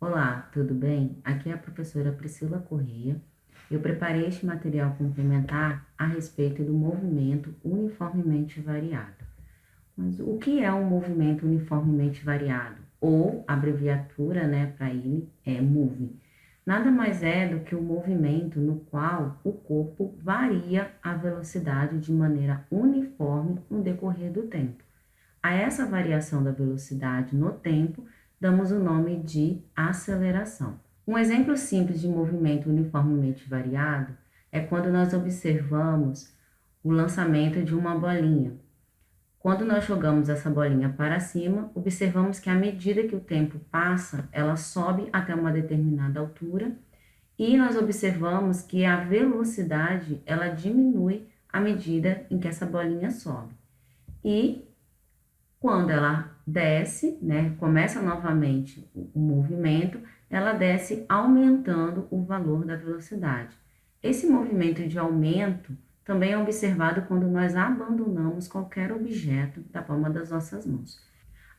Olá, tudo bem? Aqui é a professora Priscila Correia. Eu preparei este material complementar a respeito do movimento uniformemente variado. Mas o que é um movimento uniformemente variado? Ou, a abreviatura, para ele, é MOVE. Nada mais é do que o movimento no qual o corpo varia a velocidade de maneira uniforme no decorrer do tempo. A essa variação da velocidade no tempo, damos o nome de aceleração. Um exemplo simples de movimento uniformemente variado é quando nós observamos o lançamento de uma bolinha. Quando nós jogamos essa bolinha para cima, observamos que à medida que o tempo passa, ela sobe até uma determinada altura e nós observamos que a velocidade ela diminui à medida em que essa bolinha sobe. E quando ela desce, começa novamente o movimento, ela desce aumentando o valor da velocidade. Esse movimento de aumento também é observado quando nós abandonamos qualquer objeto da palma das nossas mãos.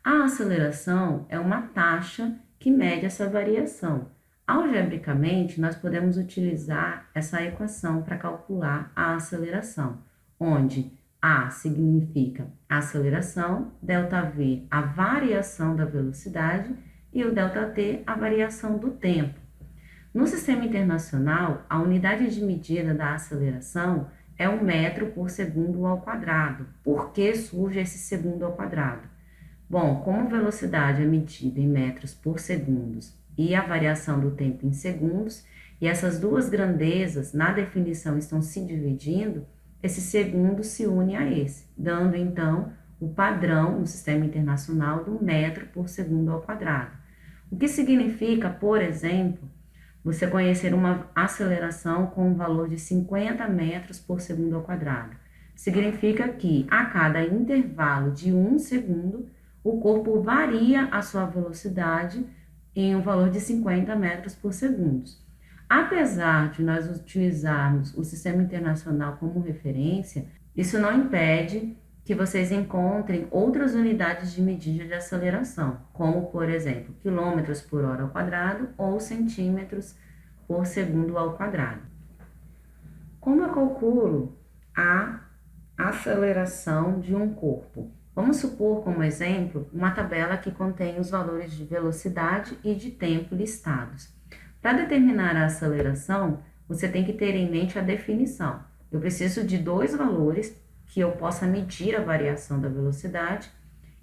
A aceleração é uma taxa que mede essa variação. Algebricamente, nós podemos utilizar essa equação para calcular a aceleração, onde a significa aceleração, ΔV a variação da velocidade e o ΔT a variação do tempo. No sistema internacional, a unidade de medida da aceleração é o metro por segundo ao quadrado. Por que surge esse segundo ao quadrado? Bom, como velocidade é medida em metros por segundos e a variação do tempo em segundos, e essas duas grandezas na definição estão se dividindo, esse segundo se une a esse, dando então o padrão no sistema internacional do metro por segundo ao quadrado. O que significa, por exemplo, você conhecer uma aceleração com um valor de 50 metros por segundo ao quadrado. Significa que a cada intervalo de 1 segundo, o corpo varia a sua velocidade em um valor de 50 metros por segundo. Apesar de nós utilizarmos o sistema internacional como referência, isso não impede que vocês encontrem outras unidades de medida de aceleração, como, por exemplo, quilômetros por hora ao quadrado ou centímetros por segundo ao quadrado. Como eu calculo a aceleração de um corpo? Vamos supor como exemplo uma tabela que contém os valores de velocidade e de tempo listados. Para determinar a aceleração, você tem que ter em mente a definição. Eu preciso de dois valores que eu possa medir a variação da velocidade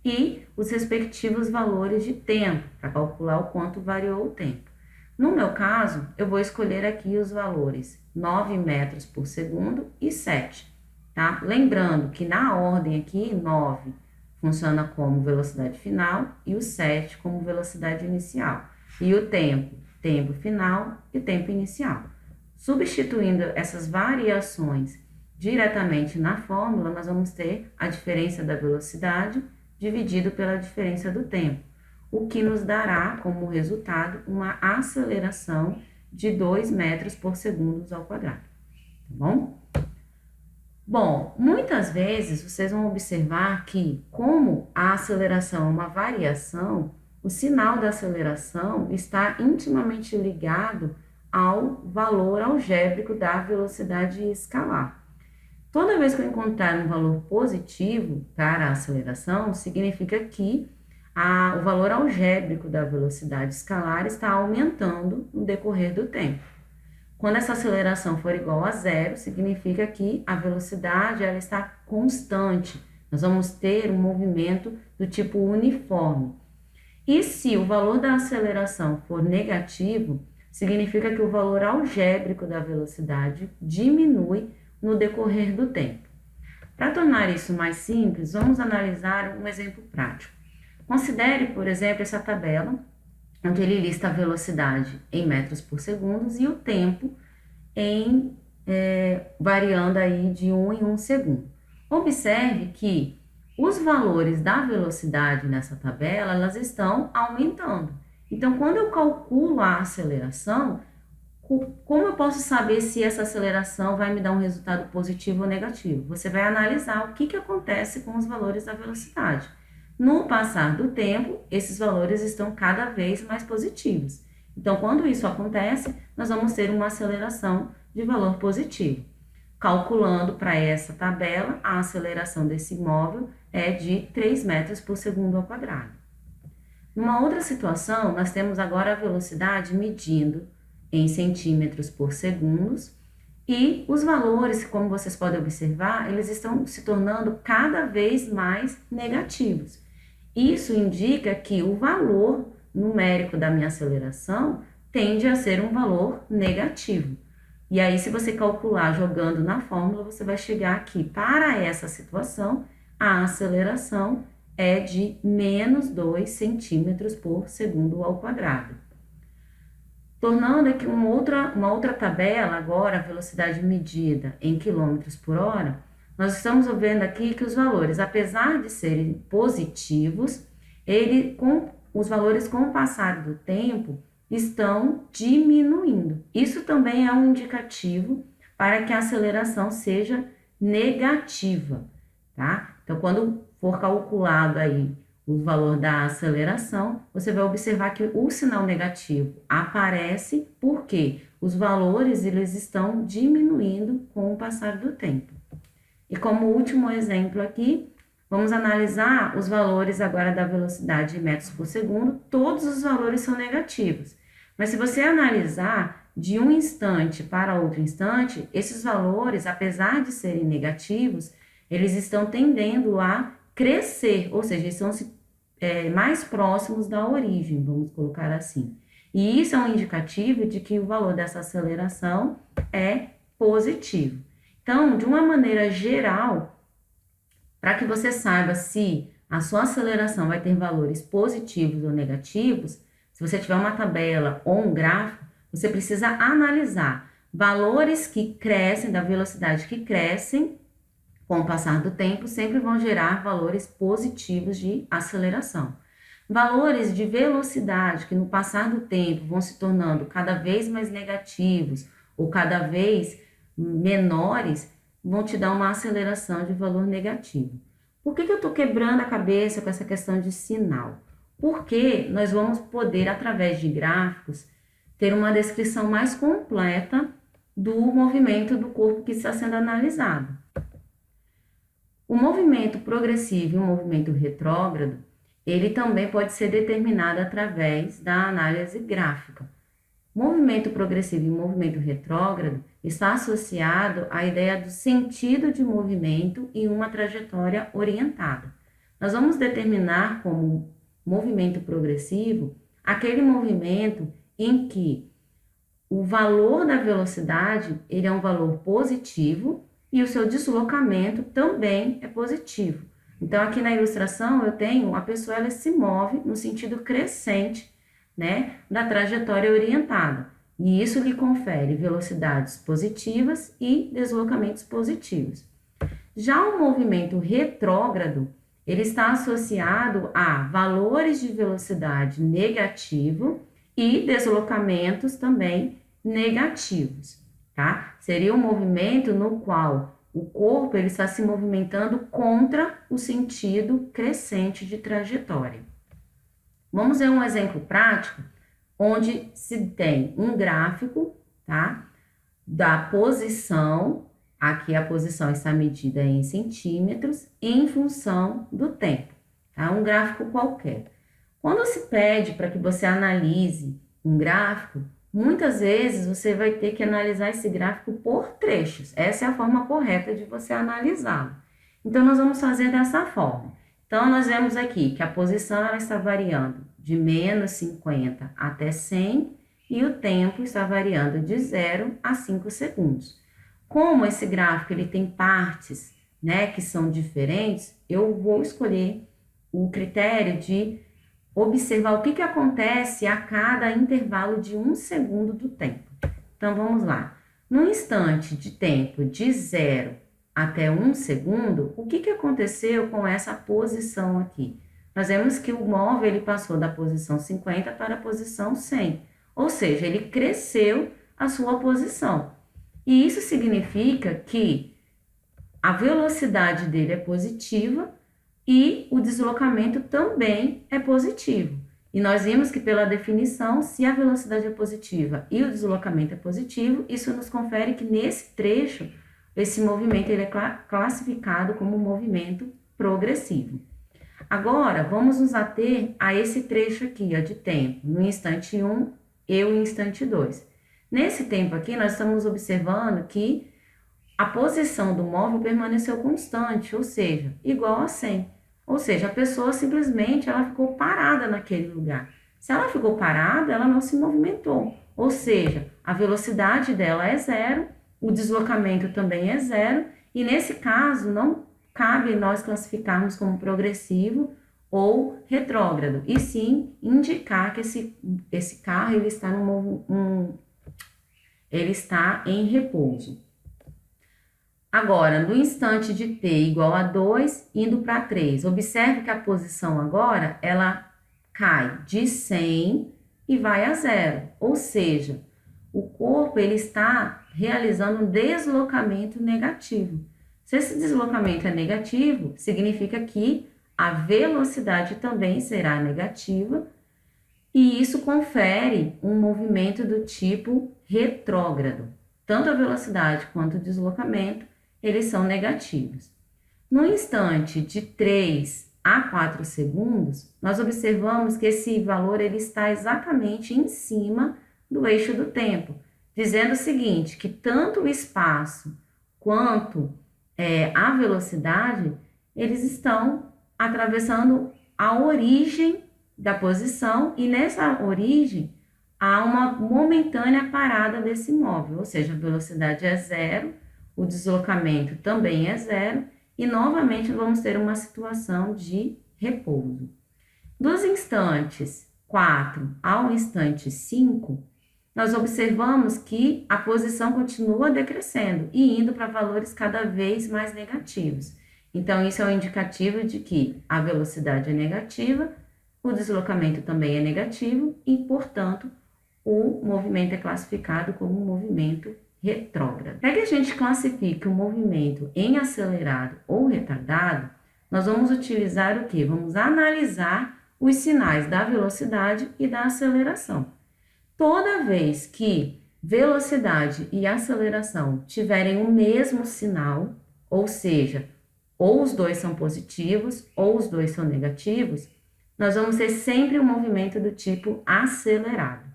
e os respectivos valores de tempo, para calcular o quanto variou o tempo. No meu caso, eu vou escolher aqui os valores 9 metros por segundo e 7, tá? Lembrando que na ordem aqui, 9 funciona como velocidade final e o 7 como velocidade inicial. E o tempo final e tempo inicial. Substituindo essas variações diretamente na fórmula, nós vamos ter a diferença da velocidade dividido pela diferença do tempo, o que nos dará como resultado uma aceleração de 2 metros por segundo ao quadrado, tá bom? Bom, muitas vezes vocês vão observar que, como a aceleração é uma variação, o sinal da aceleração está intimamente ligado ao valor algébrico da velocidade escalar. Toda vez que eu encontrar um valor positivo para a aceleração, significa que o valor algébrico da velocidade escalar está aumentando no decorrer do tempo. Quando essa aceleração for igual a zero, significa que a velocidade ela está constante. Nós vamos ter um movimento do tipo uniforme. E se o valor da aceleração for negativo, significa que o valor algébrico da velocidade diminui no decorrer do tempo. Para tornar isso mais simples, vamos analisar um exemplo prático. Considere, por exemplo, essa tabela, onde ele lista a velocidade em metros por segundo e o tempo variando aí de 1 em 1 segundo. Observe que os valores da velocidade nessa tabela, elas estão aumentando. Então, quando eu calculo a aceleração, como eu posso saber se essa aceleração vai me dar um resultado positivo ou negativo? Você vai analisar o que acontece com os valores da velocidade. No passar do tempo, esses valores estão cada vez mais positivos. Então, quando isso acontece, nós vamos ter uma aceleração de valor positivo. Calculando para essa tabela, a aceleração desse móvel é de 3 metros por segundo ao quadrado. Numa outra situação, nós temos agora a velocidade medindo em centímetros por segundos e os valores, como vocês podem observar, eles estão se tornando cada vez mais negativos. Isso indica que o valor numérico da minha aceleração tende a ser um valor negativo. E aí, se você calcular jogando na fórmula, você vai chegar aqui. Para essa situação, a aceleração é de menos 2 centímetros por segundo ao quadrado. Tornando aqui uma outra tabela, agora a velocidade medida em quilômetros por hora, nós estamos vendo aqui que os valores, apesar de serem positivos, os valores com o passar do tempo estão diminuindo. Isso também é um indicativo para que a aceleração seja negativa, tá? Então, quando for calculado aí o valor da aceleração, você vai observar que o sinal negativo aparece porque os valores eles estão diminuindo com o passar do tempo. E como último exemplo aqui, vamos analisar os valores agora da velocidade em metros por segundo. Todos os valores são negativos. Mas se você analisar de um instante para outro instante, esses valores, apesar de serem negativos, eles estão tendendo a crescer, ou seja, estão mais próximos da origem, vamos colocar assim. E isso é um indicativo de que o valor dessa aceleração é positivo. Então, de uma maneira geral, para que você saiba se a sua aceleração vai ter valores positivos ou negativos, se você tiver uma tabela ou um gráfico, você precisa analisar valores que crescem, da velocidade que crescem, com o passar do tempo, sempre vão gerar valores positivos de aceleração. Valores de velocidade que no passar do tempo vão se tornando cada vez mais negativos ou cada vez menores, vão te dar uma aceleração de valor negativo. Por que eu estou quebrando a cabeça com essa questão de sinal? Porque nós vamos poder, através de gráficos, ter uma descrição mais completa do movimento do corpo que está sendo analisado. O movimento progressivo e o movimento retrógrado, ele também pode ser determinado através da análise gráfica. Movimento progressivo e movimento retrógrado está associado à ideia do sentido de movimento em uma trajetória orientada. Nós vamos determinar como movimento progressivo aquele movimento em que o valor da velocidade ele é um valor positivo e o seu deslocamento também é positivo. Então, aqui na ilustração, eu tenho a pessoa, ela se move no sentido crescente, né, da trajetória orientada. E isso lhe confere velocidades positivas e deslocamentos positivos. Já o movimento retrógrado, ele está associado a valores de velocidade negativo e deslocamentos também negativos. Tá? Seria um movimento no qual o corpo ele está se movimentando contra o sentido crescente de trajetória. Vamos ver um exemplo prático, onde se tem um gráfico, tá? Da posição, aqui a posição está medida em centímetros, em função do tempo, tá? Um gráfico qualquer. Quando se pede para que você analise um gráfico, muitas vezes você vai ter que analisar esse gráfico por trechos. Essa é a forma correta de você analisá-lo. Então, nós vamos fazer dessa forma. Então, nós vemos aqui que a posição ela está variando de menos 50 até 100 e o tempo está variando de 0 a 5 segundos. Como esse gráfico ele tem partes, né, que são diferentes, eu vou escolher o critério de observar o que acontece a cada intervalo de 1 segundo do tempo. Então, vamos lá. No instante de tempo de 0 até 1 segundo, o que aconteceu com essa posição aqui? Nós vemos que o móvel ele passou da posição 50 para a posição 100, ou seja, ele cresceu a sua posição. E isso significa que a velocidade dele é positiva e o deslocamento também é positivo. E nós vimos que pela definição, se a velocidade é positiva e o deslocamento é positivo, isso nos confere que nesse trecho, esse movimento ele é classificado como um movimento progressivo. Agora, vamos nos ater a esse trecho aqui, ó, de tempo, no instante 1 e o instante 2. Nesse tempo aqui, nós estamos observando que a posição do móvel permaneceu constante, ou seja, igual a 100. Ou seja, a pessoa simplesmente ela ficou parada naquele lugar. Se ela ficou parada, ela não se movimentou. Ou seja, a velocidade dela é zero, o deslocamento também é zero, e nesse caso não cabe nós classificarmos como progressivo ou retrógrado, e sim indicar que esse carro ele está, ele está em repouso. Agora, no instante de t igual a 2, indo para 3, observe que a posição agora, ela cai de 100 e vai a 0, ou seja, o corpo ele está realizando um deslocamento negativo. Se esse deslocamento é negativo, significa que a velocidade também será negativa, e isso confere um movimento do tipo retrógrado. Tanto a velocidade quanto o deslocamento eles são negativos. No instante de 3 a 4 segundos, nós observamos que esse valor ele está exatamente em cima do eixo do tempo, dizendo o seguinte, que tanto o espaço quanto a velocidade, eles estão atravessando a origem da posição e nessa origem há uma momentânea parada desse móvel, ou seja, a velocidade é zero, o deslocamento também é zero e novamente vamos ter uma situação de repouso. Dos instantes 4 ao instante 5, nós observamos que a posição continua decrescendo e indo para valores cada vez mais negativos. Então, isso é um indicativo de que a velocidade é negativa, o deslocamento também é negativo e, portanto, o movimento é classificado como um movimento retrógrado. Para que a gente classifique o movimento em acelerado ou retardado, nós vamos utilizar o quê? Vamos analisar os sinais da velocidade e da aceleração. Toda vez que velocidade e aceleração tiverem o mesmo sinal, ou seja, ou os dois são positivos ou os dois são negativos, nós vamos ter sempre um movimento do tipo acelerado.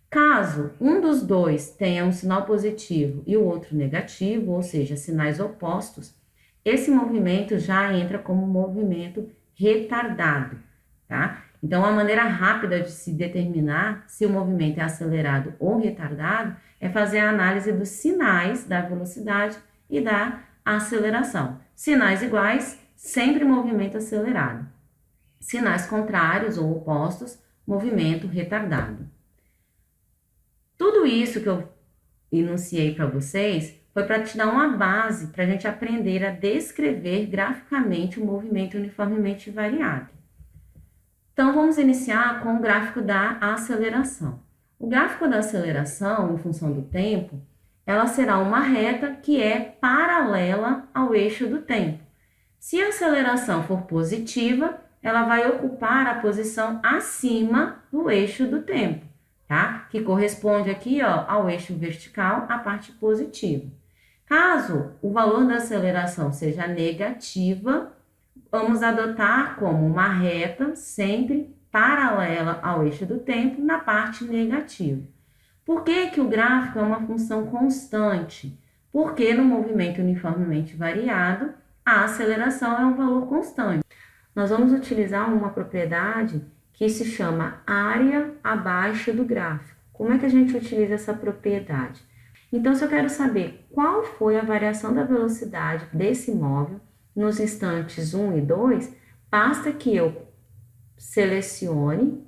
Caso um dos dois tenha um sinal positivo e o outro negativo, ou seja, sinais opostos, esse movimento já entra como movimento retardado, tá? Então, a maneira rápida de se determinar se o movimento é acelerado ou retardado é fazer a análise dos sinais da velocidade e da aceleração. Sinais iguais, sempre movimento acelerado. Sinais contrários ou opostos, movimento retardado. Tudo isso que eu enunciei para vocês foi para te dar uma base para a gente aprender a descrever graficamente o movimento uniformemente variado. Então, vamos iniciar com o gráfico da aceleração. O gráfico da aceleração, em função do tempo, ela será uma reta que é paralela ao eixo do tempo. Se a aceleração for positiva, ela vai ocupar a posição acima do eixo do tempo, tá? Que corresponde aqui, ó, ao eixo vertical, a parte positiva. Caso o valor da aceleração seja negativa, vamos adotar como uma reta sempre paralela ao eixo do tempo na parte negativa. Por que o gráfico é uma função constante? Porque no movimento uniformemente variado, a aceleração é um valor constante. Nós vamos utilizar uma propriedade que se chama área abaixo do gráfico. Como é que a gente utiliza essa propriedade? Então, se eu quero saber qual foi a variação da velocidade desse móvel nos instantes 1 e 2, basta que eu selecione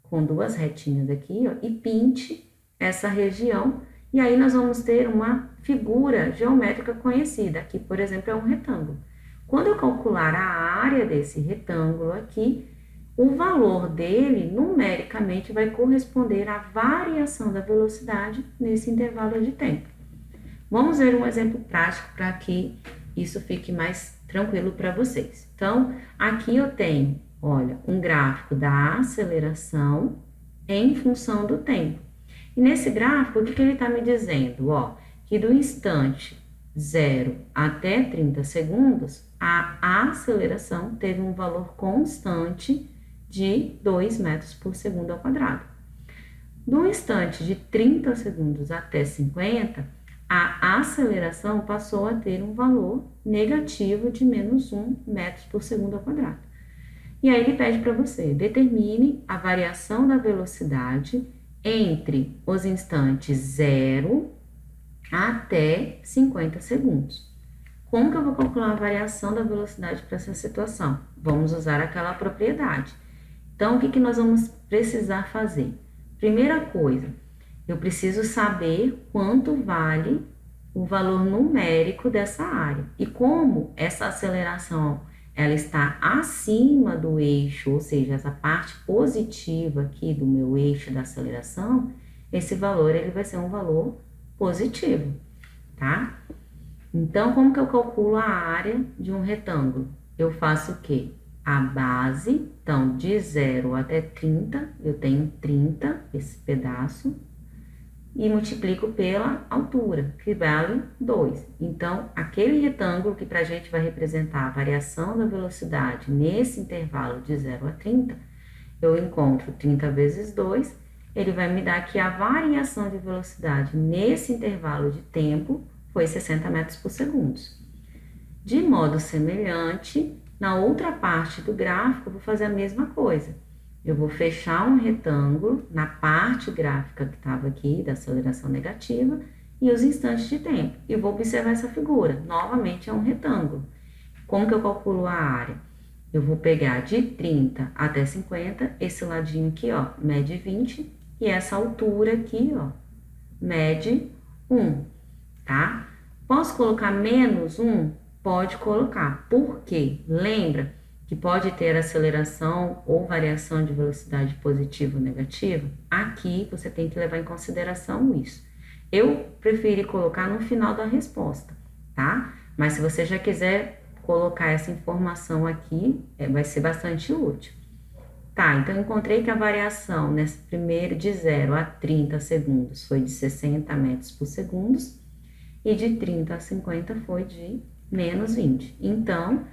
com duas retinhas aqui, ó, e pinte essa região, e aí nós vamos ter uma figura geométrica conhecida. Aqui, por exemplo, é um retângulo. Quando eu calcular a área desse retângulo aqui, o valor dele, numericamente, vai corresponder à variação da velocidade nesse intervalo de tempo. Vamos ver um exemplo prático para que isso fique mais tranquilo para vocês. Então, aqui eu tenho, Olha, um gráfico da aceleração em função do tempo. E nesse gráfico, o que ele está me dizendo? Ó, que do instante 0 até 30 segundos, a aceleração teve um valor constante de 2 metros por segundo ao quadrado. Do instante de 30 segundos até 50, a aceleração passou a ter um valor negativo de menos 1 metro por segundo ao quadrado. E aí ele pede para você, determine a variação da velocidade entre os instantes 0 até 50 segundos. Como que eu vou calcular a variação da velocidade para essa situação? Vamos usar aquela propriedade. Então, o que nós vamos precisar fazer? Primeira coisa, eu preciso saber quanto vale o valor numérico dessa área. E como essa aceleração ela está acima do eixo, ou seja, essa parte positiva aqui do meu eixo da aceleração, esse valor ele vai ser um valor positivo, tá? Então, como que eu calculo a área de um retângulo? Eu faço o quê? A base, então, de 0 até 30, eu tenho 30, esse pedaço, e multiplico pela altura, que vale 2. Então, aquele retângulo que para a gente vai representar a variação da velocidade nesse intervalo de 0 a 30, eu encontro 30 vezes 2, ele vai me dar que a variação de velocidade nesse intervalo de tempo foi 60 metros por segundo. De modo semelhante, na outra parte do gráfico, eu vou fazer a mesma coisa. Eu vou fechar um retângulo na parte gráfica que estava aqui, da aceleração negativa, e os instantes de tempo. E vou observar essa figura. Novamente, é um retângulo. Como que eu calculo a área? Eu vou pegar de 30 até 50, esse ladinho aqui, ó, mede 20, e essa altura aqui, ó, mede 1, tá? Posso colocar menos 1? Pode colocar. Por quê? Lembra que pode ter aceleração ou variação de velocidade positiva ou negativa? Aqui você tem que levar em consideração isso. Eu preferi colocar no final da resposta, tá? Mas se você já quiser colocar essa informação aqui, vai ser bastante útil. Tá, então eu encontrei que a variação nesse primeiro de 0 a 30 segundos foi de 60 metros por segundo e de 30 a 50 foi de menos 20. Então,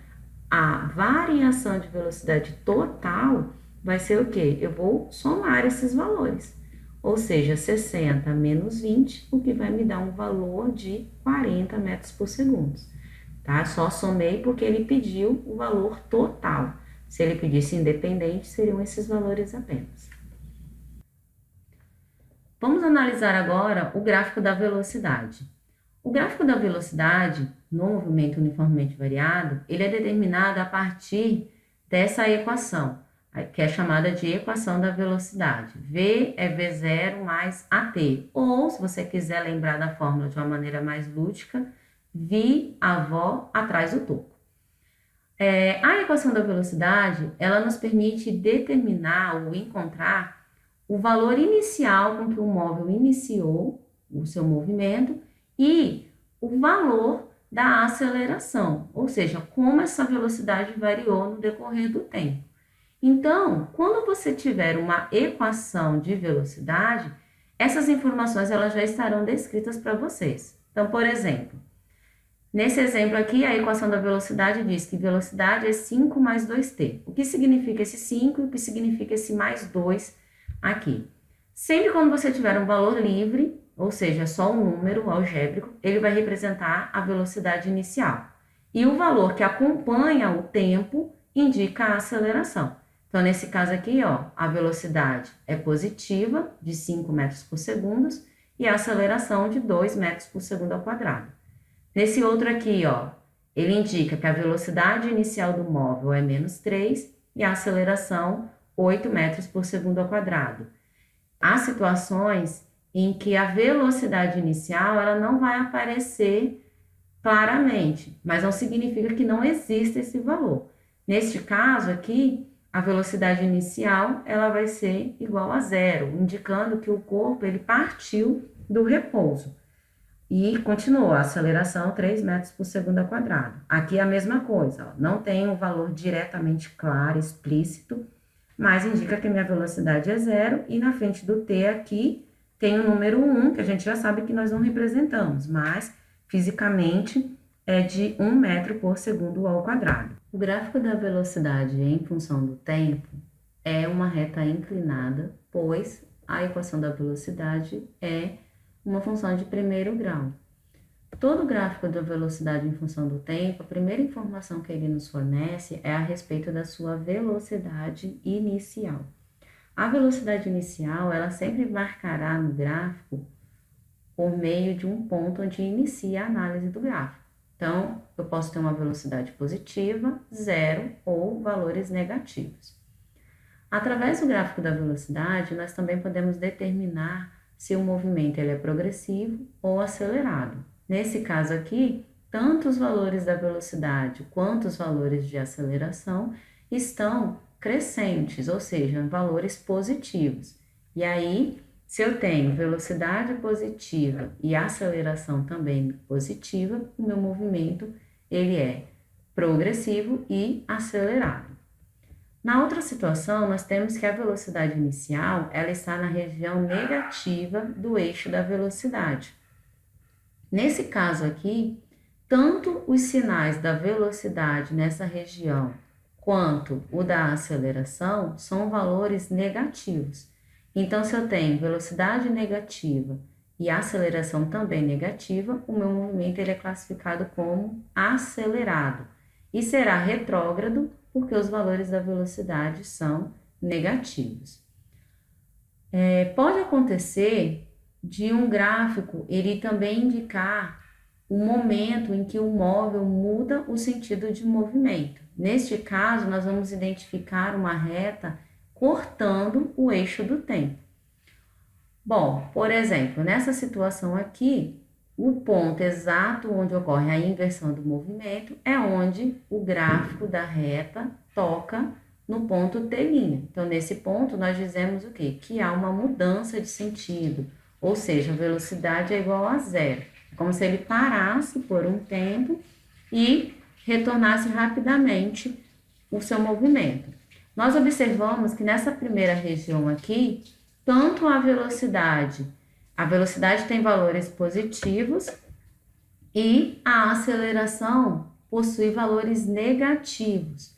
a variação de velocidade total vai ser o quê? Eu vou somar esses valores. Ou seja, 60 menos 20, o que vai me dar um valor de 40 metros por segundo. Tá? Só somei porque ele pediu o valor total. Se ele pedisse independente, seriam esses valores apenas. Vamos analisar agora o gráfico da velocidade. O gráfico da velocidade no movimento uniformemente variado, ele é determinado a partir dessa equação, que é chamada de equação da velocidade. V é V0 mais AT, ou, se você quiser lembrar da fórmula de uma maneira mais lúdica, V avó atrás do toco. A equação da velocidade, ela nos permite determinar ou encontrar o valor inicial com que o móvel iniciou o seu movimento e o valor da aceleração, ou seja, como essa velocidade variou no decorrer do tempo. Então, quando você tiver uma equação de velocidade, essas informações elas já estarão descritas para vocês. Então, por exemplo, nesse exemplo aqui, a equação da velocidade diz que velocidade é 5 mais 2t. O que significa esse 5 e o que significa esse mais 2 aqui? Sempre quando você tiver um valor livre, ou seja, só um número algébrico, ele vai representar a velocidade inicial. E o valor que acompanha o tempo indica a aceleração. Então, nesse caso aqui, ó, a velocidade é positiva, de 5 metros por segundo, e a aceleração de 2 metros por segundo ao quadrado. Nesse outro aqui, ó, ele indica que a velocidade inicial do móvel é menos 3 e a aceleração 8 metros por segundo ao quadrado. Há situações em que a velocidade inicial ela não vai aparecer claramente, mas não significa que não exista esse valor. Neste caso aqui, a velocidade inicial ela vai ser igual a 0, indicando que o corpo ele partiu do repouso. E continua, a aceleração 3 metros por segundo ao quadrado. Aqui é a mesma coisa, ó, não tem um valor diretamente claro, explícito, mas indica que a minha velocidade é zero, e na frente do t aqui tem o número 1, que a gente já sabe que nós não representamos, mas fisicamente é de 1 metro por segundo ao quadrado. O gráfico da velocidade em função do tempo é uma reta inclinada, pois a equação da velocidade é uma função de primeiro grau. Todo gráfico da velocidade em função do tempo, a primeira informação que ele nos fornece é a respeito da sua velocidade inicial. A velocidade inicial, ela sempre marcará no gráfico por meio de um ponto onde inicia a análise do gráfico. Então, eu posso ter uma velocidade positiva, zero ou valores negativos. Através do gráfico da velocidade, nós também podemos determinar se o movimento ele é progressivo ou acelerado. Nesse caso aqui, tanto os valores da velocidade quanto os valores de aceleração estão crescentes, ou seja, valores positivos. E aí, se eu tenho velocidade positiva e aceleração também positiva, o meu movimento ele é progressivo e acelerado. Na outra situação, nós temos que a velocidade inicial ela está na região negativa do eixo da velocidade. Nesse caso aqui, tanto os sinais da velocidade nessa região quanto o da aceleração são valores negativos. Então, se eu tenho velocidade negativa e aceleração também negativa, o meu movimento ele é classificado como acelerado e será retrógrado porque os valores da velocidade são negativos. Pode acontecer de um gráfico ele também indicar o momento em que o móvel muda o sentido de movimento. Neste caso, nós vamos identificar uma reta cortando o eixo do tempo. Bom, por exemplo, nessa situação aqui, o ponto exato onde ocorre a inversão do movimento é onde o gráfico da reta toca no ponto T'. Então, nesse ponto, nós dizemos o quê? Que há uma mudança de sentido, ou seja, a velocidade é igual a zero. É como se ele parasse por um tempo e retornasse rapidamente o seu movimento. Nós observamos que nessa primeira região aqui, tanto a velocidade tem valores positivos e a aceleração possui valores negativos,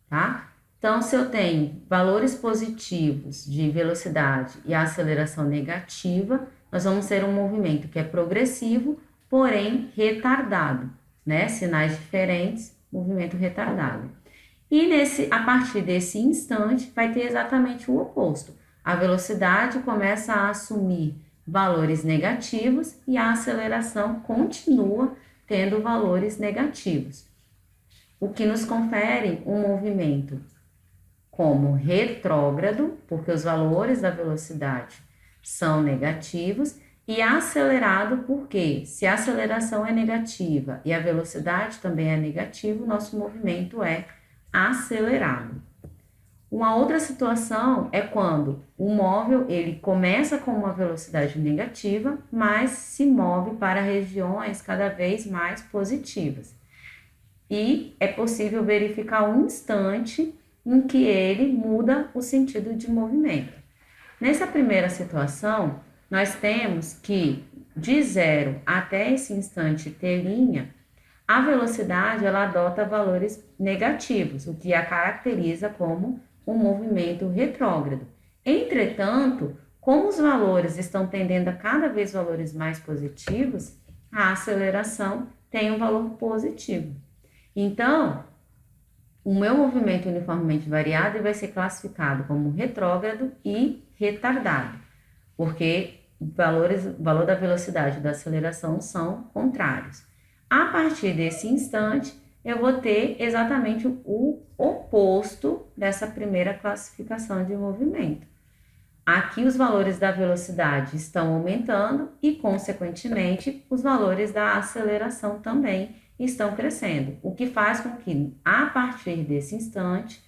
tá? Então, se eu tenho valores positivos de velocidade e a aceleração negativa, nós vamos ter um movimento que é progressivo, porém retardado, né? Sinais diferentes, movimento retardado. E a partir desse instante, vai ter exatamente o oposto. A velocidade começa a assumir valores negativos e a aceleração continua tendo valores negativos, o que nos confere um movimento como retrógrado, porque os valores da velocidade são negativos, e acelerado, porque se a aceleração é negativa e a velocidade também é negativa, o nosso movimento é acelerado. Uma outra situação é quando o móvel ele começa com uma velocidade negativa, mas se move para regiões cada vez mais positivas. E é possível verificar um instante em que ele muda o sentido de movimento. Nessa primeira situação, nós temos que de zero até esse instante T', a velocidade ela adota valores negativos, o que a caracteriza como um movimento retrógrado. Entretanto, como os valores estão tendendo a cada vez valores mais positivos, a aceleração tem um valor positivo. Então, o meu movimento uniformemente variado vai ser classificado como retrógrado e retardado, porque o valor da velocidade e da aceleração são contrários. A partir desse instante, eu vou ter exatamente o oposto dessa primeira classificação de movimento. Aqui os valores da velocidade estão aumentando e, consequentemente, os valores da aceleração também estão crescendo, o que faz com que, a partir desse instante,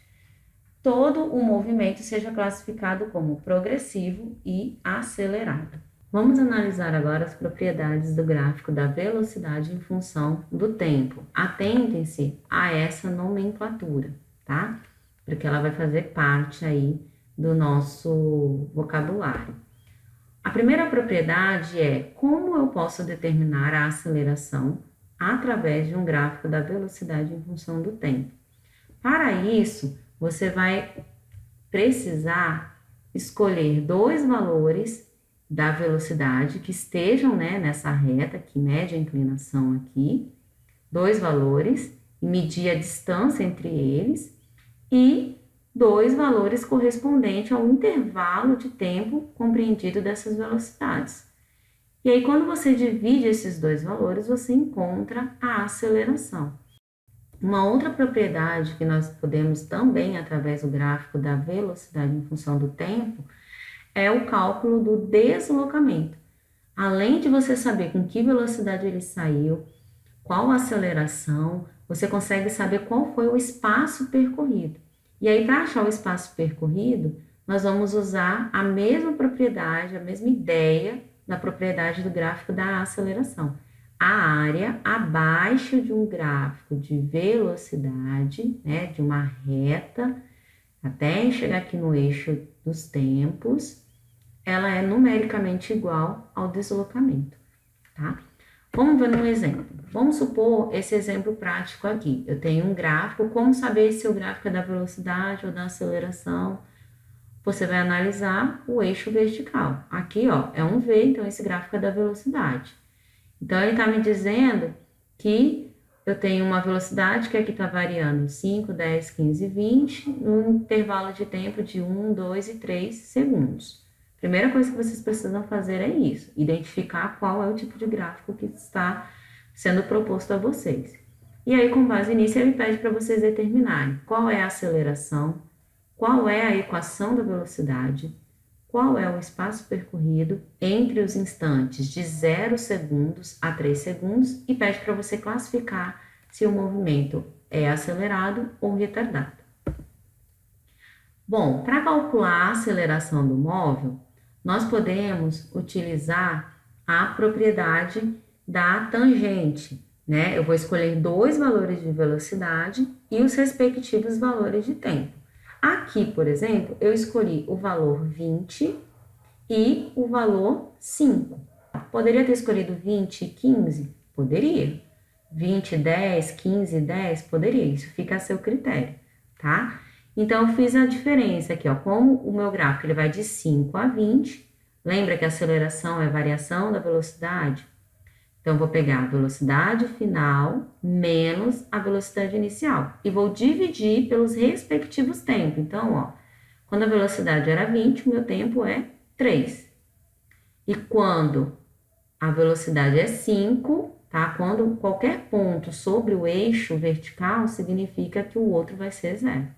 todo o movimento seja classificado como progressivo e acelerado. Vamos analisar agora as propriedades do gráfico da velocidade em função do tempo. Atentem-se a essa nomenclatura, tá? Porque ela vai fazer parte aí do nosso vocabulário. A primeira propriedade é como eu posso determinar a aceleração através de um gráfico da velocidade em função do tempo. Para isso, você vai precisar escolher dois valores da velocidade que estejam, né, nessa reta que mede a inclinação aqui, dois valores, e medir a distância entre eles, e dois valores correspondentes ao intervalo de tempo compreendido dessas velocidades. E aí, quando você divide esses dois valores, você encontra a aceleração. Uma outra propriedade que nós podemos também, através do gráfico da velocidade em função do tempo, é o cálculo do deslocamento. Além de você saber com que velocidade ele saiu, qual a aceleração, você consegue saber qual foi o espaço percorrido. E aí, para achar o espaço percorrido, nós vamos usar a mesma propriedade, a mesma ideia da propriedade do gráfico da aceleração. A área abaixo de um gráfico de velocidade, né, de uma reta, até chegar aqui no eixo dos tempos, ela é numericamente igual ao deslocamento, tá? Vamos ver um exemplo. Vamos supor esse exemplo prático aqui. Eu tenho um gráfico, como saber se o gráfico é da velocidade ou da aceleração? Você vai analisar o eixo vertical. Aqui, ó, é um V, então esse gráfico é da velocidade. Então, ele está me dizendo que eu tenho uma velocidade que aqui está variando 5, 10, 15, 20, num intervalo de tempo de 1, 2 e 3 segundos. Primeira coisa que vocês precisam fazer é isso, identificar qual é o tipo de gráfico que está sendo proposto a vocês. E aí, com base nisso, ele pede para vocês determinarem qual é a aceleração, qual é a equação da velocidade, qual é o espaço percorrido entre os instantes de 0 segundos a 3 segundos e pede para você classificar se o movimento é acelerado ou retardado. Bom, para calcular a aceleração do móvel, nós podemos utilizar a propriedade da tangente, né? Eu vou escolher dois valores de velocidade e os respectivos valores de tempo. Aqui, por exemplo, eu escolhi o valor 20 e o valor 5. Poderia ter escolhido 20 e 15? Poderia. 20, 10, 15, 10? Poderia. Isso fica a seu critério, tá? Então, eu fiz a diferença aqui, ó. Como o meu gráfico ele vai de 5 a 20, lembra que a aceleração é a variação da velocidade? Então, eu vou pegar a velocidade final menos a velocidade inicial e vou dividir pelos respectivos tempos. Então, ó, quando a velocidade era 20, o meu tempo é 3. E quando a velocidade é 5, tá? Quando qualquer ponto sobre o eixo vertical, significa que o outro vai ser 0.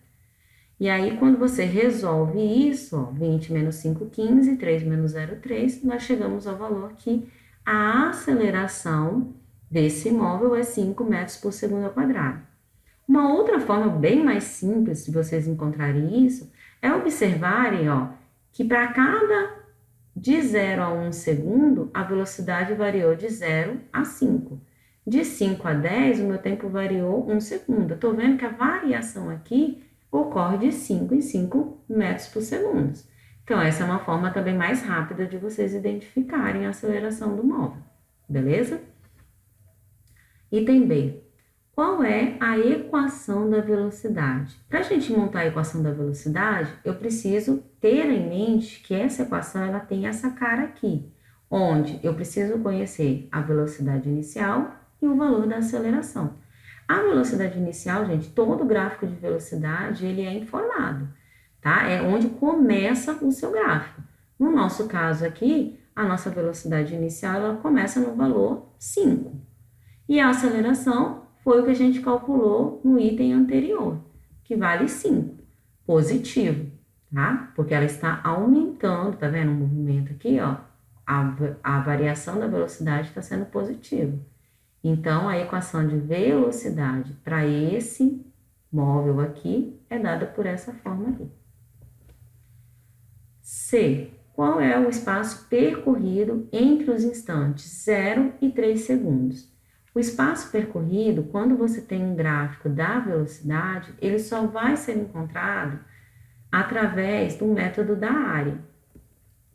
E aí, quando você resolve isso, ó, 20 menos 5, 15, 3 menos 0, 3, nós chegamos ao valor que a aceleração desse móvel é 5 metros por segundo ao quadrado. Uma outra forma bem mais simples de vocês encontrarem isso é observarem, ó, que para cada de 0 a 1 segundo, a velocidade variou de 0 a 5. De 5 a 10, o meu tempo variou 1 segundo. Eu estou vendo que a variação aqui ocorre de 5 em 5 metros por segundo. Então, essa é uma forma também mais rápida de vocês identificarem a aceleração do móvel, beleza? Item B. Qual é a equação da velocidade? Para a gente montar a equação da velocidade, eu preciso ter em mente que essa equação ela tem essa cara aqui, onde eu preciso conhecer a velocidade inicial e o valor da aceleração. A velocidade inicial, gente, todo gráfico de velocidade, ele é informado, tá? É onde começa o seu gráfico. No nosso caso aqui, a nossa velocidade inicial, ela começa no valor 5. E a aceleração foi o que a gente calculou no item anterior, que vale 5, positivo, tá? Porque ela está aumentando, tá vendo o movimento aqui, ó? A variação da velocidade está sendo positiva. Então, a equação de velocidade para esse móvel aqui é dada por essa forma aqui. C. qual é o espaço percorrido entre os instantes 0 e 3 segundos. O espaço percorrido, quando você tem um gráfico da velocidade, ele só vai ser encontrado através do método da área.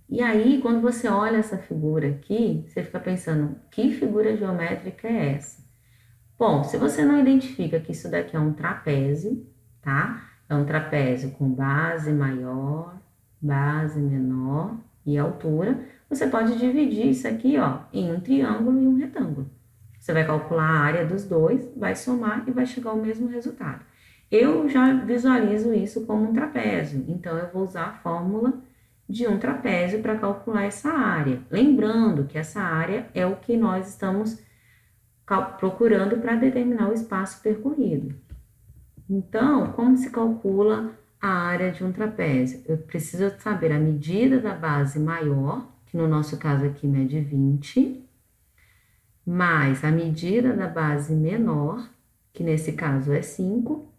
E aí, quando você olha essa figura aqui, você fica pensando, que figura geométrica é essa? Bom, se você não identifica que isso daqui é um trapézio, tá? É um trapézio com base maior, base menor e altura, você pode dividir isso aqui, ó, em um triângulo e um retângulo. Você vai calcular a área dos dois, vai somar e vai chegar ao mesmo resultado. Eu já visualizo isso como um trapézio, então eu vou usar a fórmula de um trapézio para calcular essa área. Lembrando que essa área é o que nós estamos procurando para determinar o espaço percorrido. Então, como se calcula a área de um trapézio? Eu preciso saber a medida da base maior, que no nosso caso aqui mede 20, mais a medida da base menor, que nesse caso é 5,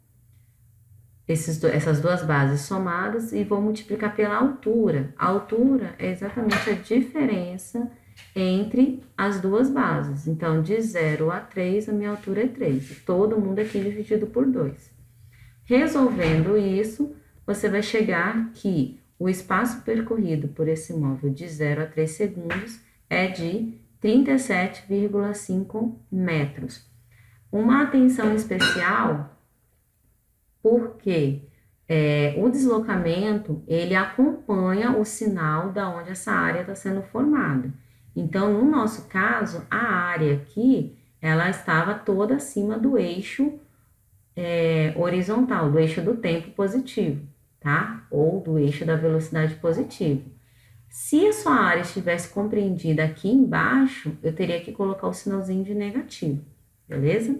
essas duas bases somadas, e vou multiplicar pela altura. A altura é exatamente a diferença entre as duas bases. Então, de 0 a 3, a minha altura é 3. Todo mundo aqui dividido por 2. Resolvendo isso, você vai chegar que o espaço percorrido por esse móvel de 0 a 3 segundos é de 37,5 metros. Uma atenção especial, porque o deslocamento, ele acompanha o sinal da onde essa área está sendo formada. Então, no nosso caso, a área aqui, ela estava toda acima do eixo horizontal, do eixo do tempo positivo, tá? Ou do eixo da velocidade positiva. Se a sua área estivesse compreendida aqui embaixo, eu teria que colocar o sinalzinho de negativo, beleza?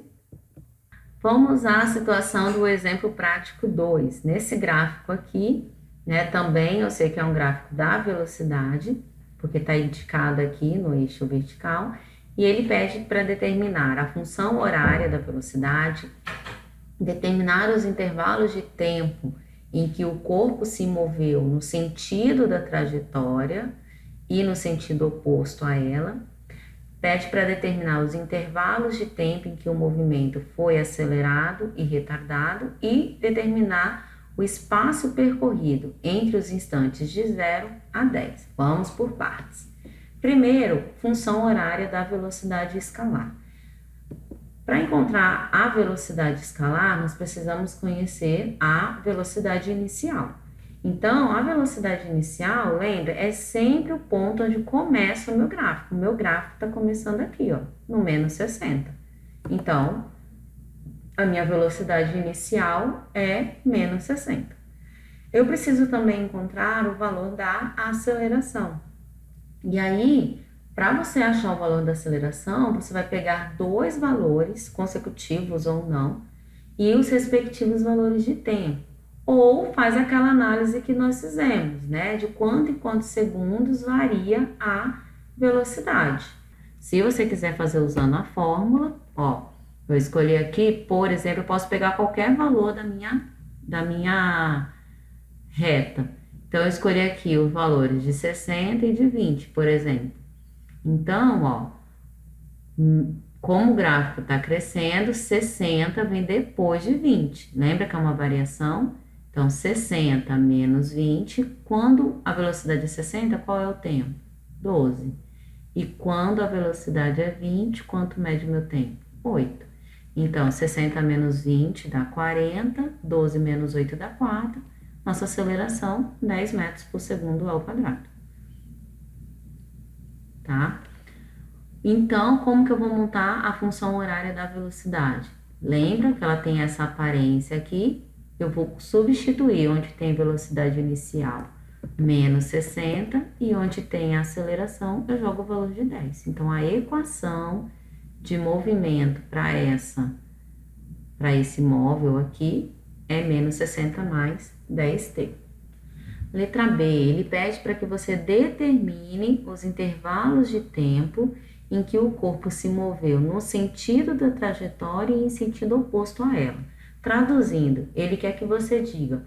Vamos usar a situação do exemplo prático 2. Nesse gráfico aqui, né, também eu sei que é um gráfico da velocidade, porque está indicado aqui no eixo vertical, e ele pede para determinar a função horária da velocidade, determinar os intervalos de tempo em que o corpo se moveu no sentido da trajetória e no sentido oposto a ela, pede para determinar os intervalos de tempo em que o movimento foi acelerado e retardado e determinar o espaço percorrido entre os instantes de 0 a 10. Vamos por partes. Primeiro, função horária da velocidade escalar. Para encontrar a velocidade escalar, nós precisamos conhecer a velocidade inicial. Então, a velocidade inicial, lembra, é sempre o ponto onde começa o meu gráfico. O meu gráfico está começando aqui, ó, no menos 60. Então, a minha velocidade inicial é menos 60. Eu preciso também encontrar o valor da aceleração. E aí, para você achar o valor da aceleração, você vai pegar dois valores consecutivos ou não e os respectivos valores de tempo. Ou faz aquela análise que nós fizemos, né? De quanto em quantos segundos varia a velocidade. Se você quiser fazer usando a fórmula, ó, eu escolhi aqui, por exemplo, eu posso pegar qualquer valor da minha reta. Então, eu escolhi aqui os valores de 60 e de 20, por exemplo. Então, ó, como o gráfico está crescendo, 60 vem depois de 20. Lembra que é uma variação? Então, 60 menos 20, quando a velocidade é 60, qual é o tempo? 12. E quando a velocidade é 20, quanto mede o meu tempo? 8. Então, 60 menos 20 dá 40, 12 menos 8 dá 4. Nossa aceleração, 10 metros por segundo ao quadrado. Tá? Então, como que eu vou montar a função horária da velocidade? Lembra que ela tem essa aparência aqui? Eu vou substituir onde tem velocidade inicial menos 60 e onde tem a aceleração eu jogo o valor de 10. Então, a equação de movimento para esse móvel aqui é menos 60 mais 10t. Letra B, ele pede para que você determine os intervalos de tempo em que o corpo se moveu no sentido da trajetória e em sentido oposto a ela. Traduzindo, ele quer que você diga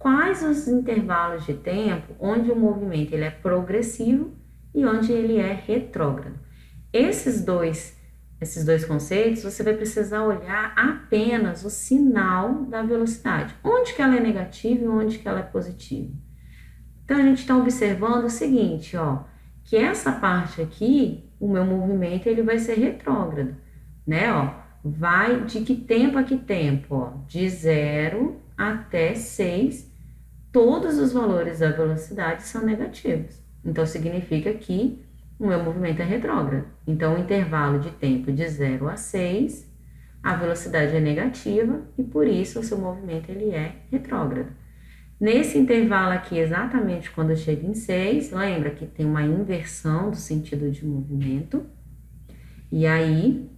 quais os intervalos de tempo onde o movimento ele é progressivo e onde ele é retrógrado. Esses dois conceitos, você vai precisar olhar apenas o sinal da velocidade. Onde que ela é negativa e onde que ela é positiva. Então, a gente está observando o seguinte, ó, que essa parte aqui, o meu movimento, ele vai ser retrógrado, né, ó. Vai de que tempo a que tempo, ó? De 0 até 6, todos os valores da velocidade são negativos. Então, significa que o meu movimento é retrógrado. Então, o intervalo de tempo de 0 a 6, a velocidade é negativa e, por isso, o seu movimento ele é retrógrado. Nesse intervalo aqui, exatamente quando chega em 6, lembra que tem uma inversão do sentido de movimento. E aí,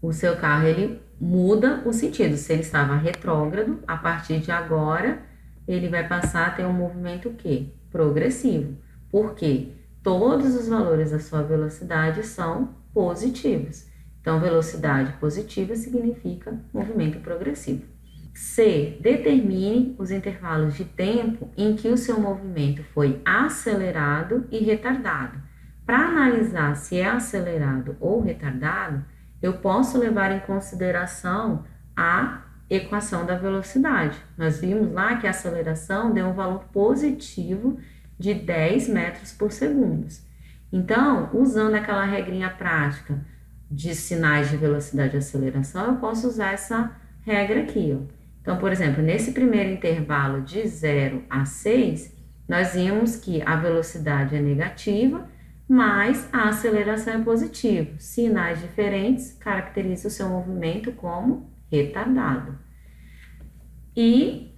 o seu carro, ele muda o sentido. Se ele estava retrógrado, a partir de agora, ele vai passar a ter um movimento o quê? Progressivo. Por quê? Todos os valores da sua velocidade são positivos. Então, velocidade positiva significa movimento progressivo. C. Determine os intervalos de tempo em que o seu movimento foi acelerado e retardado. Para analisar se é acelerado ou retardado, eu posso levar em consideração a equação da velocidade. Nós vimos lá que a aceleração deu um valor positivo de 10 metros por segundo. Então, usando aquela regrinha prática de sinais de velocidade e aceleração, eu posso usar essa regra aqui, ó. Então, por exemplo, nesse primeiro intervalo de 0 a 6, nós vimos que a velocidade é negativa, mas a aceleração é positiva. Sinais diferentes caracterizam o seu movimento como retardado. E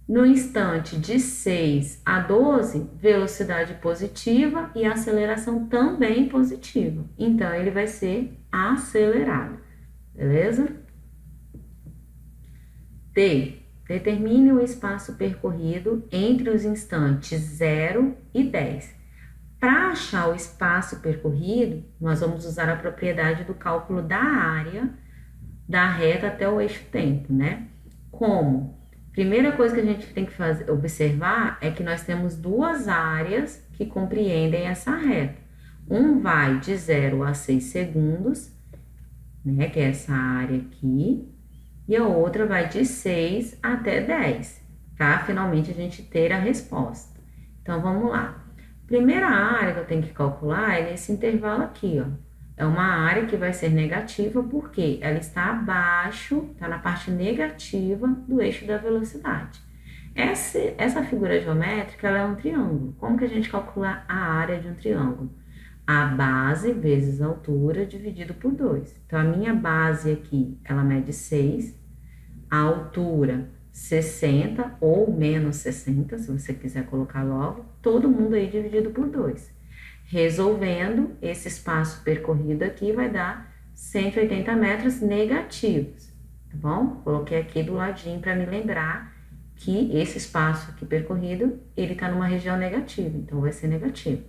no instante de 6 a 12, velocidade positiva e aceleração também positiva. Então, ele vai ser acelerado, beleza? D. Determine o espaço percorrido entre os instantes 0 e 10. Para achar o espaço percorrido, nós vamos usar a propriedade do cálculo da área da reta até o eixo tempo, né? Como? Primeira coisa que a gente tem que observar é que nós temos duas áreas que compreendem essa reta. Um vai de 0 a 6 segundos, né? Que é essa área aqui. E a outra vai de 6 até 10, tá? Finalmente a gente ter a resposta. Então, vamos lá. Primeira área que eu tenho que calcular é nesse intervalo aqui, ó. É uma área que vai ser negativa porque ela está abaixo, está na parte negativa do eixo da velocidade. Essa figura geométrica, ela é um triângulo. Como que a gente calcula a área de um triângulo? A base vezes a altura dividido por 2. Então, a minha base aqui, ela mede 6, a altura 60 ou menos 60, se você quiser colocar logo, todo mundo aí dividido por 2. Resolvendo, esse espaço percorrido aqui vai dar 180 metros negativos, tá bom? Coloquei aqui do ladinho para me lembrar que esse espaço aqui percorrido, ele está numa região negativa, então vai ser negativo.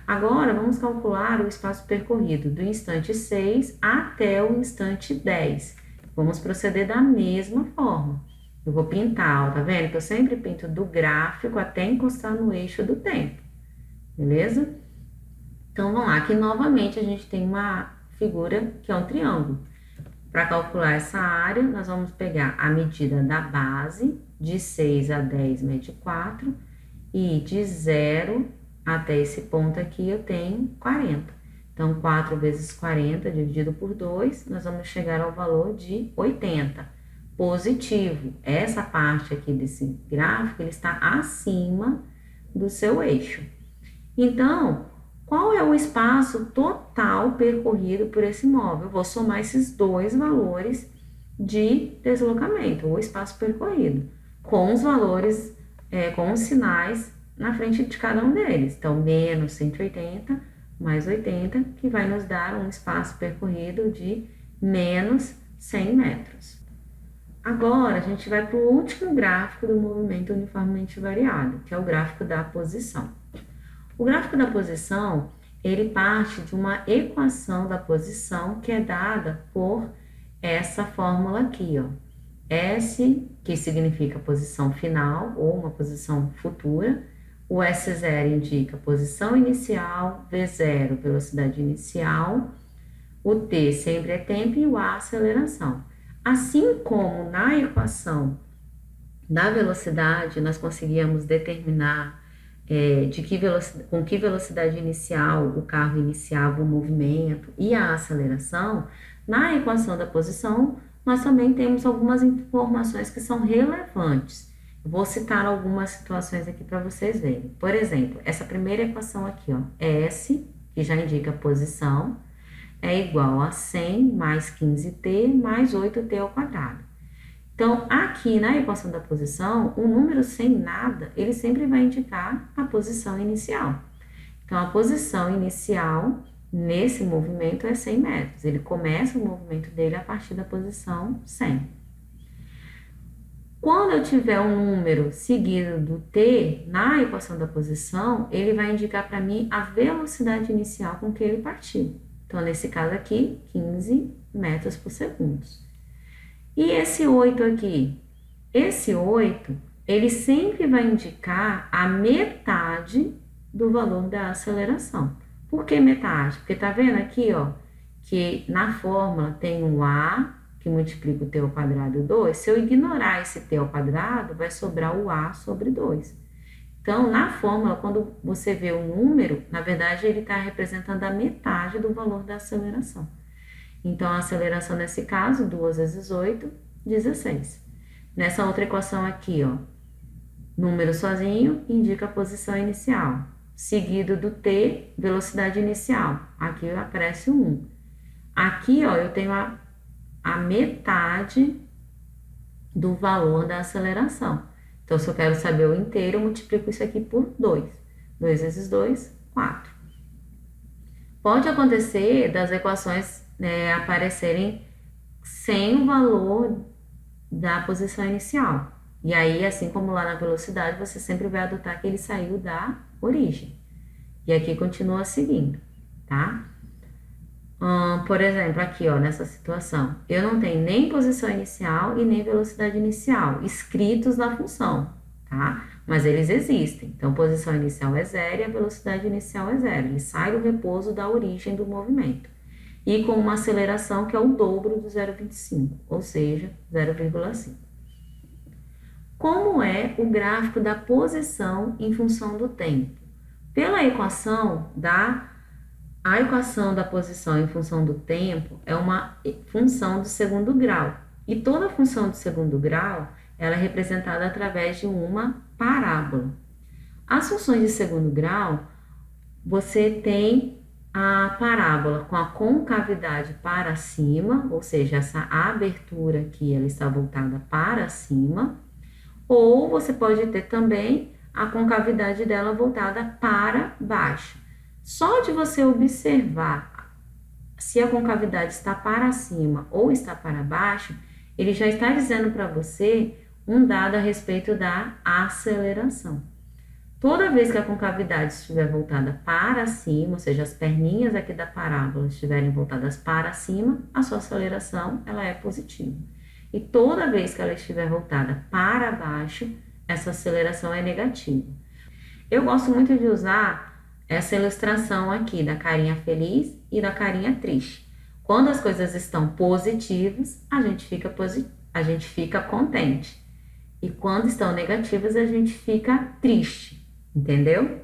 Agora, vamos calcular o espaço percorrido do instante 6 até o instante 10. Vamos proceder da mesma forma. Eu vou pintar, ó, tá vendo? Que eu sempre pinto do gráfico até encostar no eixo do tempo, beleza? Então, vamos lá. Aqui, novamente, a gente tem uma figura que é um triângulo. Para calcular essa área, nós vamos pegar a medida da base, de 6 a 10 mede 4, e de 0 até esse ponto aqui eu tenho 40. Então, 4 vezes 40 dividido por 2, nós vamos chegar ao valor de 80. Positivo. Essa parte aqui desse gráfico, ele está acima do seu eixo. Então, qual é o espaço total percorrido por esse móvel? Eu vou somar esses dois valores de deslocamento, ou espaço percorrido, com os valores, com os sinais na frente de cada um deles. Então, menos 180 mais 80, que vai nos dar um espaço percorrido de menos 100 metros. Agora, a gente vai para o último gráfico do movimento uniformemente variado, que é o gráfico da posição. O gráfico da posição, ele parte de uma equação da posição que é dada por essa fórmula aqui, ó. S, que significa posição final ou uma posição futura. O S0 indica posição inicial, V0, velocidade inicial. O T sempre é tempo e o A, aceleração. Assim como na equação da velocidade, nós conseguíamos determinar com que velocidade inicial o carro iniciava o movimento e a aceleração, na equação da posição, nós também temos algumas informações que são relevantes. Eu vou citar algumas situações aqui para vocês verem. Por exemplo, essa primeira equação aqui, ó, S, que já indica posição, é igual a 100 mais 15t mais 8t ao quadrado. Então, aqui na equação da posição, o número sem nada, ele sempre vai indicar a posição inicial. Então, a posição inicial nesse movimento é 100 metros. Ele começa o movimento dele a partir da posição 100. Quando eu tiver um número seguido do t na equação da posição, ele vai indicar para mim a velocidade inicial com que ele partiu. Então, nesse caso aqui, 15 metros por segundo. E esse 8 aqui? Esse 8, ele sempre vai indicar a metade do valor da aceleração. Por que metade? Porque tá vendo aqui, ó, que na fórmula tem um A, que multiplica o t ao quadrado 2. Se eu ignorar esse t ao quadrado, vai sobrar o A sobre 2. Então, na fórmula, quando você vê o número, na verdade, ele está representando a metade do valor da aceleração. Então, a aceleração nesse caso, 2 vezes 8, 16. Nessa outra equação aqui, ó, número sozinho indica a posição inicial, seguido do t, velocidade inicial. Aqui aparece o 1. Aqui, ó, eu tenho a metade do valor da aceleração. Então, se eu quero saber o inteiro, eu multiplico isso aqui por 2. 2 vezes 2, 4. Pode acontecer das equações aparecerem sem o valor da posição inicial. E aí, assim como lá na velocidade, você sempre vai adotar que ele saiu da origem. E aqui continua seguindo, tá? Por exemplo, aqui, ó, nessa situação, eu não tenho nem posição inicial e nem velocidade inicial escritos na função, tá? Mas eles existem. Então, posição inicial é 0 e a velocidade inicial é 0. Ele sai do repouso da origem do movimento. E com uma aceleração que é o dobro do 0,25, ou seja, 0,5. Como é o gráfico da posição em função do tempo? Pela equação a equação da posição em função do tempo é uma função de segundo grau. E toda função de segundo grau, ela é representada através de uma parábola. As funções de segundo grau, você tem a parábola com a concavidade para cima, ou seja, essa abertura aqui, ela está voltada para cima, ou você pode ter também a concavidade dela voltada para baixo. Só de você observar se a concavidade está para cima ou está para baixo, ele já está dizendo para você um dado a respeito da aceleração. Toda vez que a concavidade estiver voltada para cima, ou seja, as perninhas aqui da parábola estiverem voltadas para cima, a sua aceleração ela é positiva. E toda vez que ela estiver voltada para baixo, essa aceleração é negativa. Eu gosto muito de usar essa ilustração aqui da carinha feliz e da carinha triste. Quando as coisas estão positivas, a gente fica contente. E quando estão negativas, a gente fica triste. Entendeu?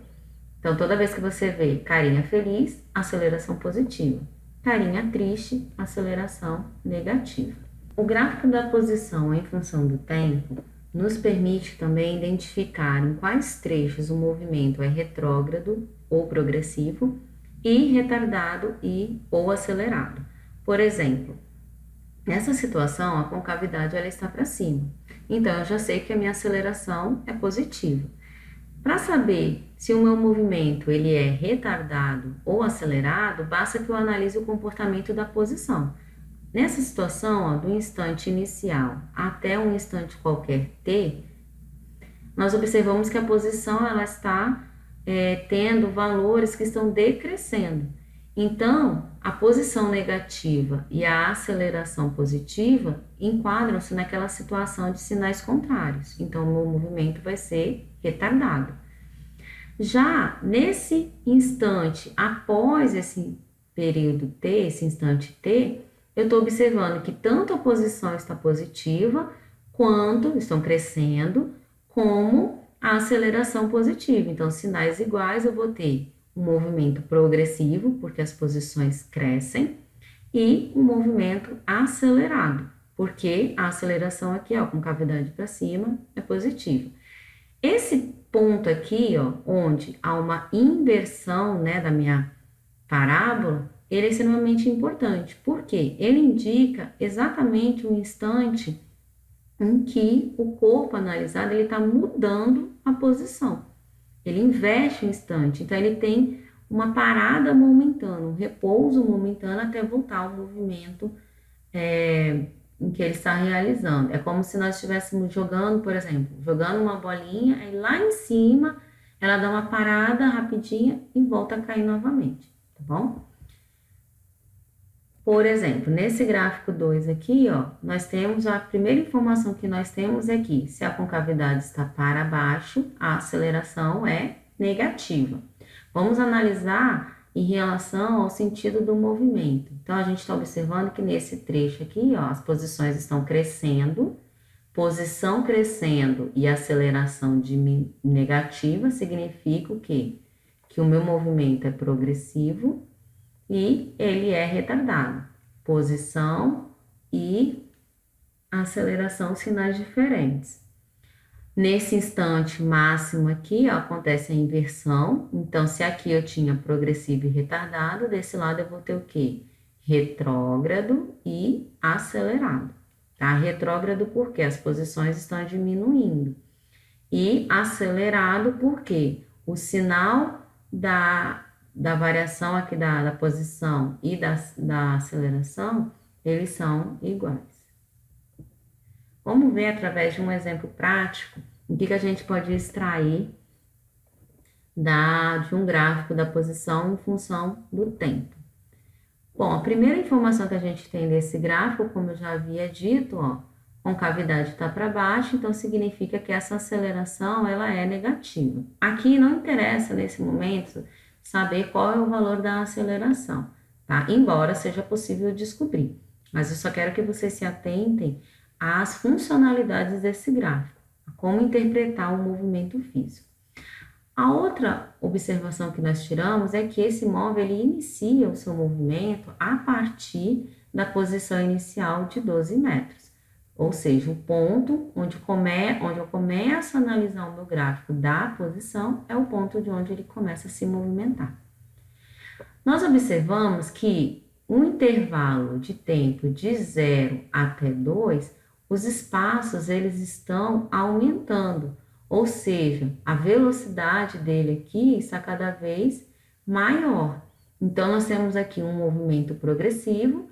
Então, toda vez que você vê carinha feliz, aceleração positiva. Carinha triste, aceleração negativa. O gráfico da posição em função do tempo nos permite também identificar em quais trechos o movimento é retrógrado ou progressivo e retardado ou acelerado. Por exemplo, nessa situação, a concavidade ela está para cima. Então, eu já sei que a minha aceleração é positiva. Para saber se o meu movimento ele é retardado ou acelerado, basta que eu analise o comportamento da posição. Nessa situação, ó, do instante inicial até um instante qualquer t, nós observamos que a posição ela está tendo valores que estão decrescendo. Então, a posição negativa e a aceleração positiva enquadram-se naquela situação de sinais contrários. Então, o meu movimento vai ser retardado. Já nesse instante, após esse período T, esse instante T, eu estou observando que tanto a posição está positiva, quanto estão crescendo, como a aceleração positiva. Então, sinais iguais, eu vou ter um movimento progressivo, porque as posições crescem, e um movimento acelerado, porque a aceleração aqui, ó, com cavidade para cima, é positiva. Esse ponto aqui, ó, onde há uma inversão, né, da minha parábola, ele é extremamente importante, porque ele indica exatamente o instante em que o corpo analisado está mudando a posição. Ele inverte o instante, então ele tem uma parada momentânea, um repouso momentâneo até voltar ao movimento em que ele está realizando. É como se nós estivéssemos jogando, por exemplo, jogando uma bolinha, aí lá em cima ela dá uma parada rapidinha e volta a cair novamente, tá bom? Por exemplo, nesse gráfico 2 aqui, ó, nós temos a primeira informação que nós temos é que se a concavidade está para baixo, a aceleração é negativa. Vamos analisar em relação ao sentido do movimento. Então, a gente está observando que nesse trecho aqui, ó, as posições estão crescendo, posição crescendo e aceleração negativa significa o quê? Que o meu movimento é progressivo e ele é retardado. Posição e aceleração, sinais diferentes. Nesse instante máximo aqui, ó, acontece a inversão. Então, se aqui eu tinha progressivo e retardado, desse lado eu vou ter o quê? Retrógrado e acelerado. Tá? Retrógrado porque as posições estão diminuindo. E acelerado porque o sinal da variação aqui da posição e da aceleração, eles são iguais. Vamos ver através de um exemplo prático o que a gente pode extrair de um gráfico da posição em função do tempo. Bom, a primeira informação que a gente tem desse gráfico, como eu já havia dito, ó, concavidade está para baixo, então significa que essa aceleração ela é negativa. Aqui não interessa nesse momento saber qual é o valor da aceleração, tá? Embora seja possível descobrir, mas eu só quero que vocês se atentem às funcionalidades desse gráfico, a como interpretar o movimento físico. A outra observação que nós tiramos é que esse móvel ele inicia o seu movimento a partir da posição inicial de 12 metros. Ou seja, o ponto onde eu começo a analisar o meu gráfico da posição é o ponto de onde ele começa a se movimentar. Nós observamos que um intervalo de tempo de 0 até 2, os espaços eles estão aumentando, ou seja, a velocidade dele aqui está cada vez maior. Então, nós temos aqui um movimento progressivo,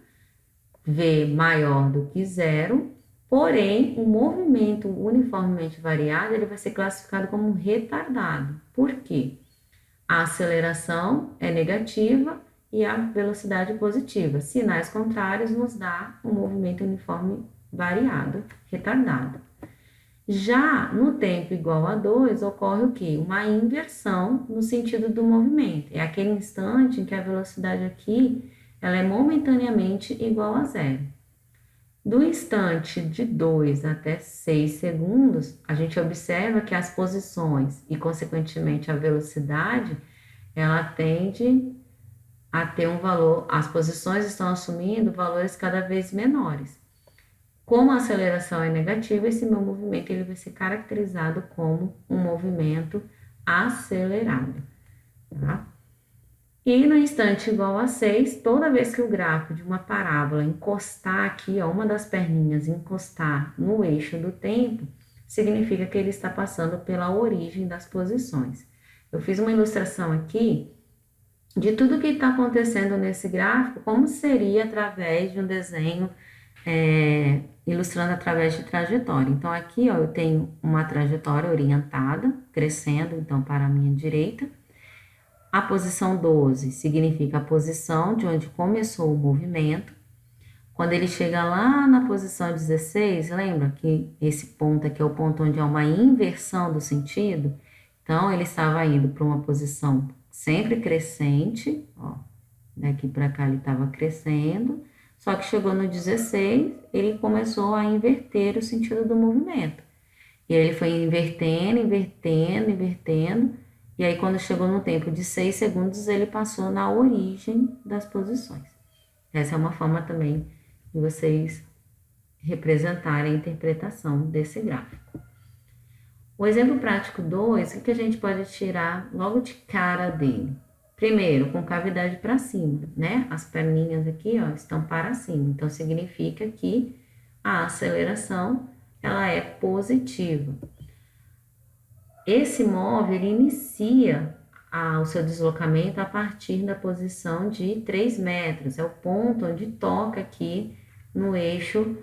V maior do que 0, porém, o movimento uniformemente variado ele vai ser classificado como retardado. Por quê? A aceleração é negativa e a velocidade positiva. Sinais contrários nos dá um movimento uniforme variado, retardado. Já no tempo igual a 2, ocorre o quê? Uma inversão no sentido do movimento. É aquele instante em que a velocidade aqui ela é momentaneamente igual a 0. Do instante de 2 até 6 segundos, a gente observa que as posições e, consequentemente, a velocidade, ela tende a ter um valor, as posições estão assumindo valores cada vez menores. Como a aceleração é negativa, esse meu movimento ele vai ser caracterizado como um movimento acelerado, tá? E no instante igual a 6, toda vez que o gráfico de uma parábola encostar aqui, ó, uma das perninhas encostar no eixo do tempo, significa que ele está passando pela origem das posições. Eu fiz uma ilustração aqui de tudo que está acontecendo nesse gráfico, como seria através de um desenho ilustrando através de trajetória. Então, aqui, ó, eu tenho uma trajetória orientada, crescendo, então, para a minha direita. A posição 12 significa a posição de onde começou o movimento. Quando ele chega lá na posição 16, lembra que esse ponto aqui é o ponto onde há uma inversão do sentido? Então, ele estava indo para uma posição sempre crescente, ó, daqui para cá ele estava crescendo, só que chegou no 16, ele começou a inverter o sentido do movimento. E aí ele foi invertendo, invertendo, invertendo, e aí quando chegou no tempo de 6 segundos, ele passou na origem das posições. Essa é uma forma também de vocês representarem a interpretação desse gráfico. O exemplo prático 2, o que a gente pode tirar logo de cara dele? Primeiro, com cavidade para cima, né? As perninhas aqui, ó, estão para cima. Então, significa que a aceleração, ela é positiva. Esse móvel, ele inicia o seu deslocamento a partir da posição de 3 metros. É o ponto onde toca aqui no eixo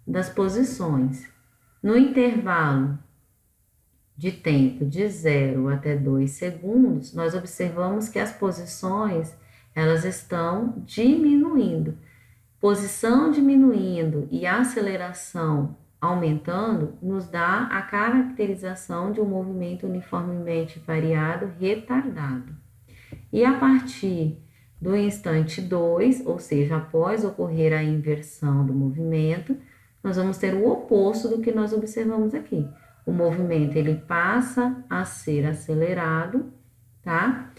das posições. No intervalo de tempo de 0 até 2 segundos, nós observamos que as posições, elas estão diminuindo. Posição diminuindo e aceleração aumentando, nos dá a caracterização de um movimento uniformemente variado retardado. E a partir do instante 2, ou seja, após ocorrer a inversão do movimento, nós vamos ter o oposto do que nós observamos aqui. O movimento, ele passa a ser acelerado, tá?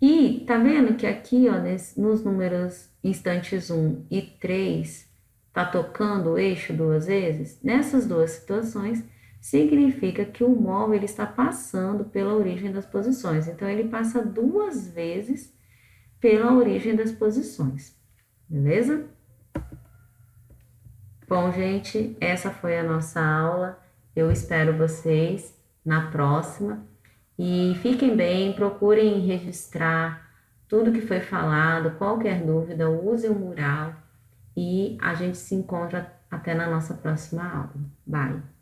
E tá vendo que aqui, ó, nos números instantes 1 e 3, tá tocando o eixo 2 vezes? Nessas duas situações, significa que o móvel ele está passando pela origem das posições. Então, ele passa 2 vezes pela origem das posições, beleza? Bom, gente, essa foi a nossa aula. Eu espero vocês na próxima. E fiquem bem, procurem registrar tudo que foi falado. Qualquer dúvida, use o mural. E a gente se encontra até na nossa próxima aula. Bye!